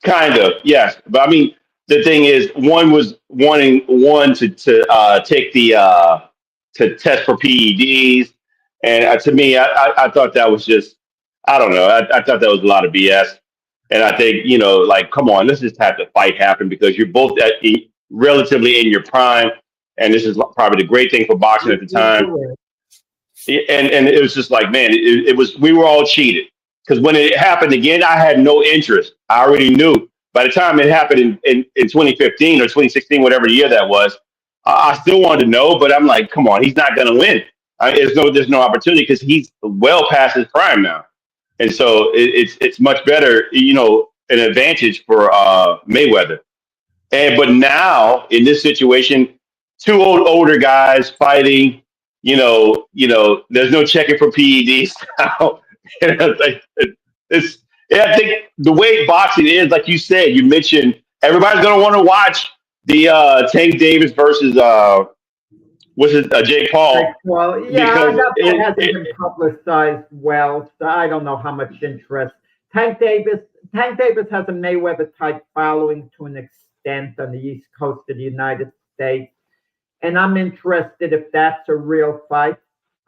Kind of, yes. But I mean, the thing is, one was wanting to take the to test for PEDs. And to me, I thought that was just, I don't know. I thought that was a lot of BS. And I think, like, come on, let's just have the fight happen because you're both relatively in your prime. And this is probably the great thing for boxing at the time. And it was just like, man, we were all cheated. Because when it happened again, I had no interest. I already knew. By the time it happened in 2015 or 2016, whatever year that was, I still wanted to know. But I'm like, come on, he's not going to win. There's no opportunity because he's well past his prime now, and so it's much better, an advantage for Mayweather. But now in this situation, two older guys fighting, there's no checking for PEDs now. I think the way boxing is, like you said, you mentioned everybody's going to want to watch the Tank Davis versus. Jake Paul? Well, yeah, that hasn't been publicized well, so I don't know how much interest. Tank Davis has a Mayweather type following to an extent on the East Coast of the United States, and I'm interested if that's a real fight.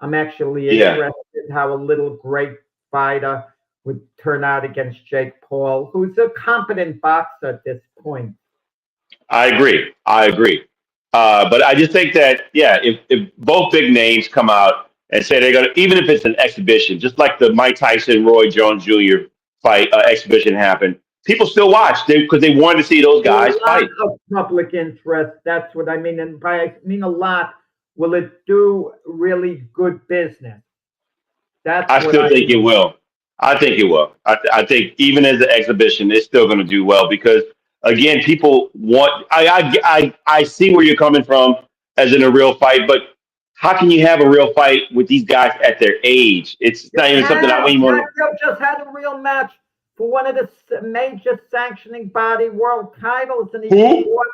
I'm actually interested how a little great fighter would turn out against Jake Paul, who's a competent boxer at this point. I agree. But I just think that, if both big names come out and say they're going to, even if it's an exhibition, just like the Mike Tyson, Roy Jones Jr. fight exhibition happened, people still watch because they wanted to see those guys fight. A lot of public interest, that's what I mean. And by I mean a lot, will it do really good business? That's I what still think it will. I think it will. I think even as an exhibition, it's still going to do well because again, people want. I see where you're coming from as in a real fight, but how can you have a real fight with these guys at their age? It's not even something I even want. Pacquiao just had a real match for one of the major sanctioning body world titles, and Who?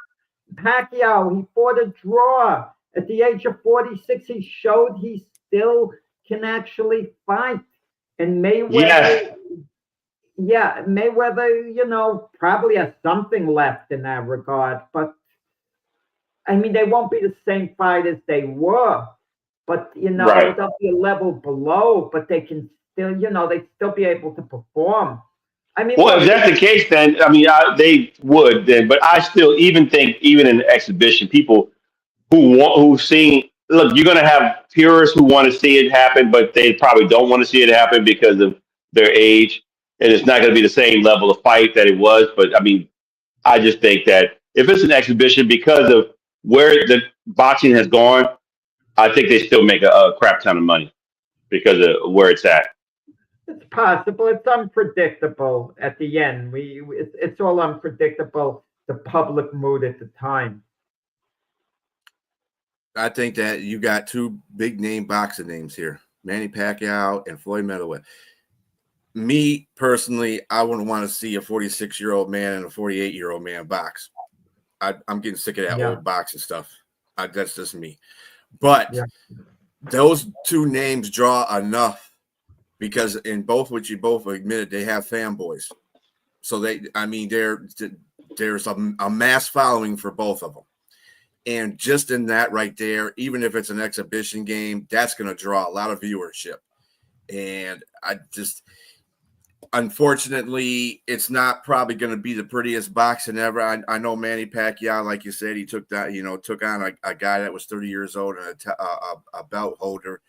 Pacquiao. He fought a draw at the age of 46. He showed he still can actually fight. And Yes. Mayweather, yeah, Mayweather, probably has something left in that regard. But I mean, they won't be the same fight as they were. But Right. they'll be a level below. But they can still, they still be able to perform. I mean, Well, look, if that's the case, then I mean, they would then. But I still even think, even in the exhibition, people who've seen. Look, you're going to have purists who want to see it happen, but they probably don't want to see it happen because of their age, and it's not going to be the same level of fight that it was. But I mean, I just think that if it's an exhibition, because of where the boxing has gone, I think they still make a crap ton of money because of where it's at. it's possible. It's unpredictable at the end. It's all unpredictable. The public mood at the time. I think that you got two big name boxing names here, Manny Pacquiao and Floyd Mayweather. Me personally, I wouldn't want to see a 46-year-old man and a 48-year-old man box. I'm getting sick of that old boxing stuff. That's just me. But those two names draw enough because in both, which you both admitted, they have fanboys. So there's a mass following for both of them. And just in that right there, even if it's an exhibition game, that's going to draw a lot of viewership. And unfortunately, it's not probably going to be the prettiest boxing ever. I know Manny Pacquiao, like you said, he took on a guy that was 30 years old and a belt holder.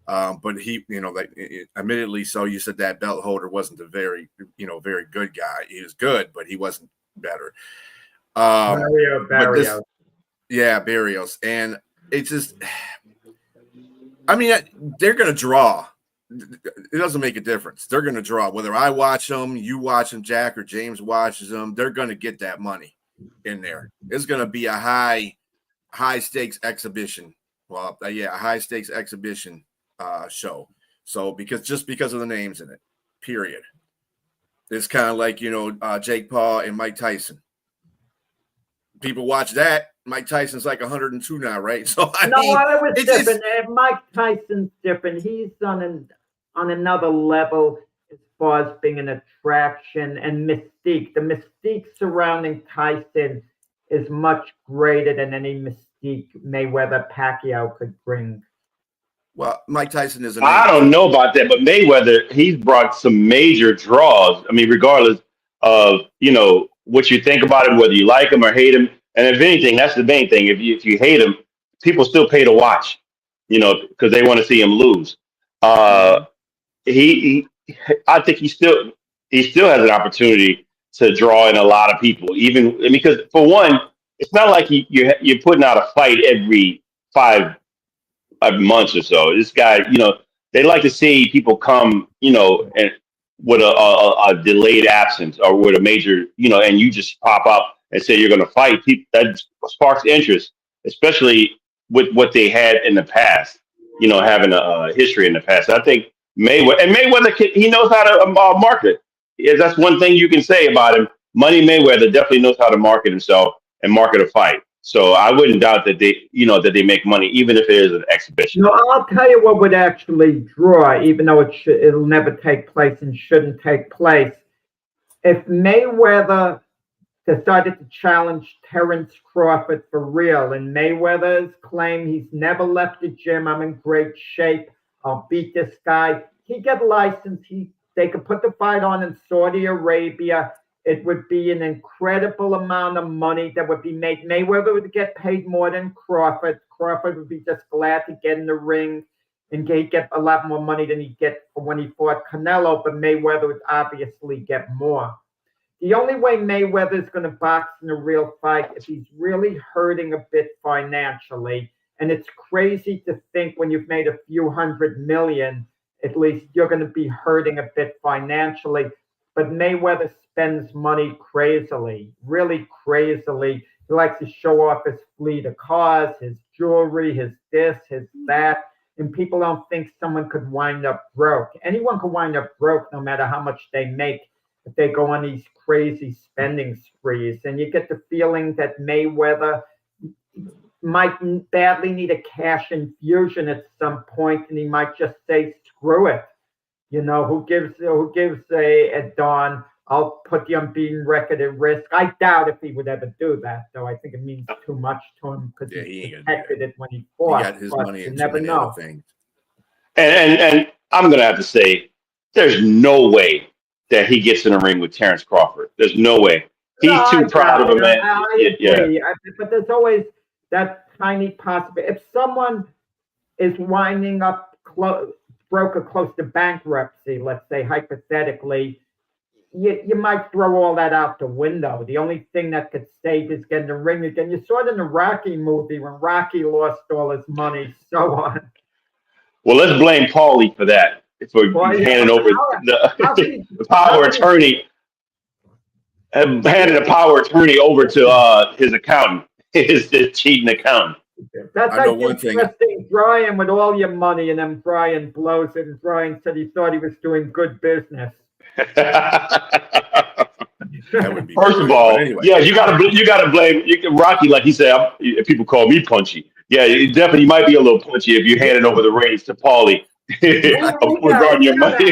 But he, admittedly, so you said that belt holder wasn't a very good guy. He was good, but he wasn't better. Mario Barrios. Yeah, Barrios. And it's just, I mean, they're going to draw. It doesn't make a difference. They're going to draw. Whether I watch them, you watch them, Jack, or James watches them, they're going to get that money in there. It's going to be a high stakes exhibition. Well, a high stakes exhibition show. So because of the names in it, period. It's kind of like, Jake Paul and Mike Tyson. People watch that. Mike Tyson's like 102 now, right? So it was different. Mike Tyson's different. He's on another level as far as being an attraction and mystique. The mystique surrounding Tyson is much greater than any mystique Mayweather Pacquiao could bring. Well, Mike Tyson is I don't know about that, but Mayweather, he's brought some major draws. I mean, regardless of, what you think about him, whether you like him or hate him. And if anything, that's the main thing. If you hate him, people still pay to watch, because they want to see him lose. I think he still has an opportunity to draw in a lot of people, even because for one, it's not like you're putting out a fight every 5 months or so. This guy, they like to see people come, and with a delayed absence or with a major, and you just pop up and say you're going to fight. That sparks interest, especially with what they had in the past, having a history in the past. I think Mayweather, he knows how to market. Yeah, that's one thing you can say about him. Money Mayweather definitely knows how to market himself and market a fight. So I wouldn't doubt that they make money, even if it is an exhibition. I'll tell you what would actually draw, even though it'll never take place and shouldn't take place. If Mayweather decided to challenge Terence Crawford for real, and Mayweather's claim he's never left the gym, I'm in great shape, I'll beat this guy. He get licensed. They could put the fight on in Saudi Arabia. It would be an incredible amount of money that would be made. Mayweather would get paid more than Crawford. Crawford would be just glad to get in the ring and get a lot more money than he'd get when he fought Canelo, but Mayweather would obviously get more. The only way Mayweather is going to box in a real fight if he's really hurting a bit financially. And it's crazy to think when you've made a few $100 million at least you're going to be hurting a bit financially. But Mayweather spends money crazily, really crazily. He likes to show off his fleet of cars, his jewelry, his this, his that. And people don't think someone could wind up broke. Anyone could wind up broke no matter how much they make if they go on these crazy spending sprees. And you get the feeling that Mayweather might badly need a cash infusion at some point, and he might just say, screw it. You know, who gives a darn? I'll put the unbeaten record at risk. I doubt if he would ever do that, though. I think it means too much to him because he protected it when he fought. He got his money in too many other things. And I'm gonna have to say, there's no way that he gets in a ring with Terrence Crawford. There's no way. He's too proud of a man. I agree. But there's always that tiny possibility. If someone is winding up broke or close to bankruptcy, let's say hypothetically, you might throw all that out the window. The only thing that could save is getting the ring again. You saw it in the Rocky movie when Rocky lost all his money, so on. Well, let's blame Paulie for that. For handing over the power attorney, handing the power attorney over to his accountant, his cheating accountant. That's like interesting, Brian, with all your money, and then Brian blows it, and Brian said he thought he was doing good business. First of all, anyway. Yeah, you gotta blame Rocky, like he said. People call me punchy. Yeah, definitely might be a little punchy if you're handing over the reins to Paulie regarding your money.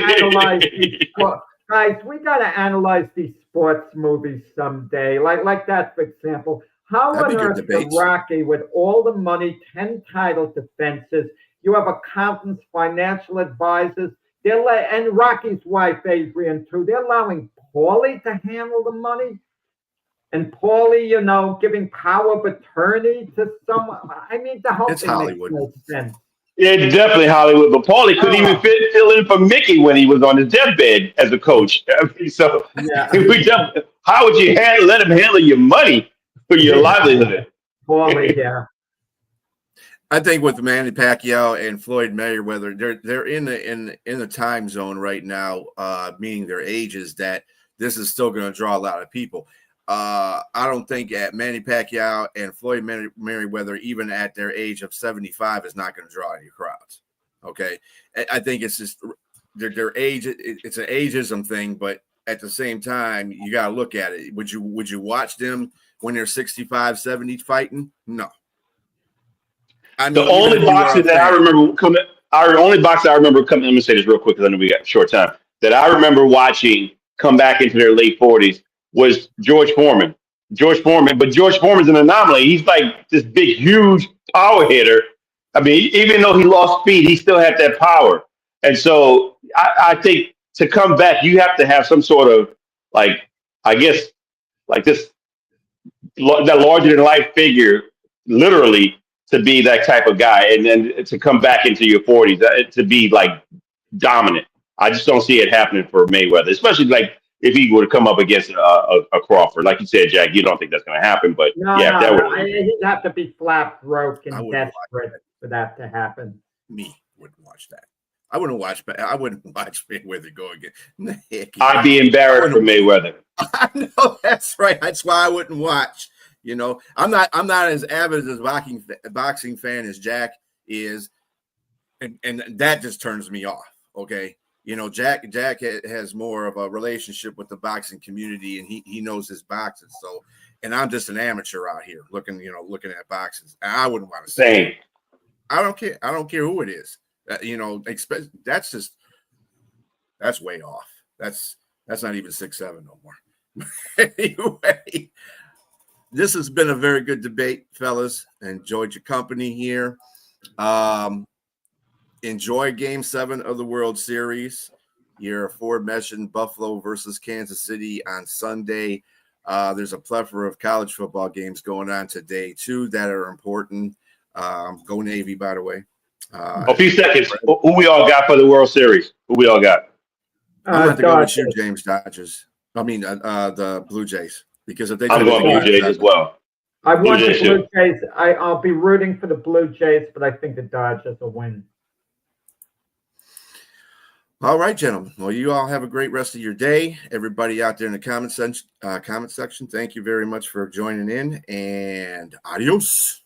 Guys, we gotta analyze these sports movies someday. Like that, for example. How on earth did Rocky, with all the money, 10 title defenses, you have accountants, financial advisors, and Rocky's wife, Adrian, too, they're allowing Paulie to handle the money? And Paulie, you know, giving power of attorney to someone? I mean, the whole thing Hollywood. makes no sense. Yeah, it's definitely Hollywood, but Paulie couldn't even fill in for Mickey when he was on his deathbed as a coach. I mean, so how would you let him handle your money for your livelihood? Paulie, yeah. I think with Manny Pacquiao and Floyd Mayweather, they're in the time zone right now, meaning their ages, that this is still going to draw a lot of people. I don't think at Manny Pacquiao and Floyd Mayweather, even at their age of 75, is not going to draw any crowds. Okay, I think it's just their age. It's an ageism thing, but at the same time, you got to look at it. Would you watch them when they're 65, 70 fighting? No. I mean, the only boxer that I remember coming. Let me say this real quick because I know we got short time. That I remember watching come back into their late 40s was George Foreman. But George Foreman's an anomaly. He's like this big, huge power hitter. I mean, even though he lost speed, he still had that power. And so I think to come back, you have to have some sort of that larger than life figure, literally, to be that type of guy, and then to come back into your 40s to be like dominant. I just don't see it happening for Mayweather, especially like if he were to come up against a Crawford. Like you said, Jack, you don't think that's going to happen, but he'd have to be flat broke and desperate for that to happen. Me wouldn't watch that. I wouldn't watch Mayweather go again. I'd be embarrassed for Mayweather. I know, that's right. That's why I wouldn't watch. You know, I'm not as avid as a boxing fan as Jack is, and that just turns me off. Okay, you know, Jack has more of a relationship with the boxing community, and he knows his boxing. So, and I'm just an amateur out here looking at boxing. I wouldn't want to say. I don't care. I don't care who it is. That's way off. That's not even 6'7" no more. Anyway. This has been a very good debate, fellas. Enjoyed your company here. Enjoy Game 7 of the World Series. Your aforementioned Buffalo versus Kansas City on Sunday. There's a plethora of college football games going on today, too, that are important. Go Navy, by the way. A few seconds. Who we all got for the World Series? Who we all got? I'm going to go with you, James Dodgers. The Blue Jays. Because if they I'm going Blue Jays as well. I want the Blue Jays. I'll be rooting for the Blue Jays, but I think the Dodgers will win. All right, gentlemen. Well, you all have a great rest of your day. Everybody out there in the comment section, thank you very much for joining in, and adios.